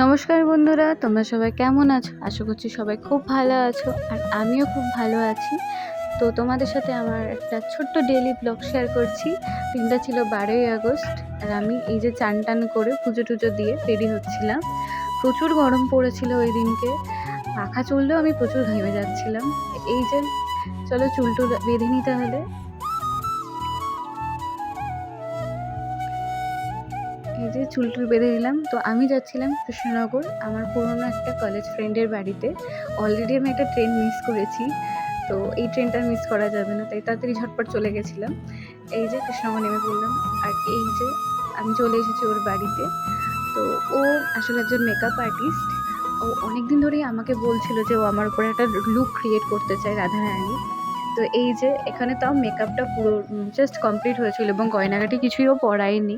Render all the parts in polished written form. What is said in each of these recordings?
নমস্কার বন্ধুরা, তোমরা সবাই কেমন আছো? আশা করছি সবাই খুব ভালো আছো, আর আমিও খুব ভালো আছি। তো তোমাদের সাথে আমার একটা ছোট্ট ডেইলি ব্লগ শেয়ার করছি। দিনটা ছিল 12ই আগস্ট, আর আমি এই যে চান টান করে পুজো টুজো দিয়ে রেডি হচ্ছিলাম। প্রচুর গরম পড়েছিল ওই দিনকে, পাখা চললেও আমি প্রচুর ঘেমে যাচ্ছিলাম। এই যে চলো চুল টুল বেঁধে নিতে হলে। এই যে চুল টুল বেঁধে নিলাম। তো আমি যাচ্ছিলাম কৃষ্ণনগর, আমার পুরনো একটা কলেজ ফ্রেন্ডের বাড়িতে। অলরেডি আমি একটা ট্রেন মিস করেছি, তো এই ট্রেনটা মিস করা যাবে না, তাই তাড়াতাড়ি ঝটপট চলে গেছিলাম। এই যে কৃষ্ণনগর নেমে পড়লাম, আর এই যে আমি চলে এসেছি ওর বাড়িতে। তো ও আসলে একজন মেকআপ আর্টিস্ট। ও অনেক দিন ধরেই আমাকে বলছিল যে ও আমার উপরে একটা লুক ক্রিয়েট করতে চায় রাধারানী। তো এই যে এখানে তাও মেকআপটা পুরো জাস্ট কমপ্লিট হয়েছিল, এবং গয়নাগাটি কিছুই ও পরায়নি,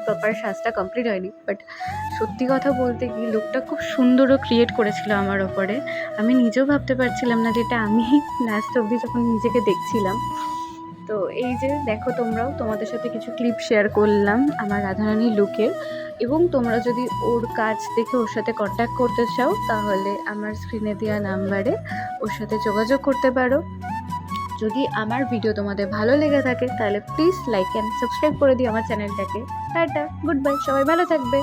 প্রপার সাজটা কমপ্লিট হয়নি। বাট সত্যি কথা বলতে কি, লুকটা খুব সুন্দরও ক্রিয়েট করেছিল আমার ওপরে। আমি নিজেও ভাবতে পারছিলাম না যেটা আমি লাস্ট অবধি যখন নিজেকে দেখছিলাম। তো এই যে দেখো, তোমরাও, তোমাদের সাথে কিছু ক্লিপ শেয়ার করলাম আমার রাধারানী লুকের। এবং তোমরা যদি ওর কাজ দেখে ওর সাথে কন্ট্যাক্ট করতে চাও, তাহলে আমার স্ক্রিনে দেওয়া নাম্বারে ওর সাথে যোগাযোগ করতে পারো। যদি আমার ভিডিও তোমাদের ভালো লেগে থাকে, তাহলে প্লিজ লাইক অ্যান্ড সাবস্ক্রাইব করে দিও আমার চ্যানেলটাকে। টাটা, গুড বাই, সবাই ভালো থাকবে।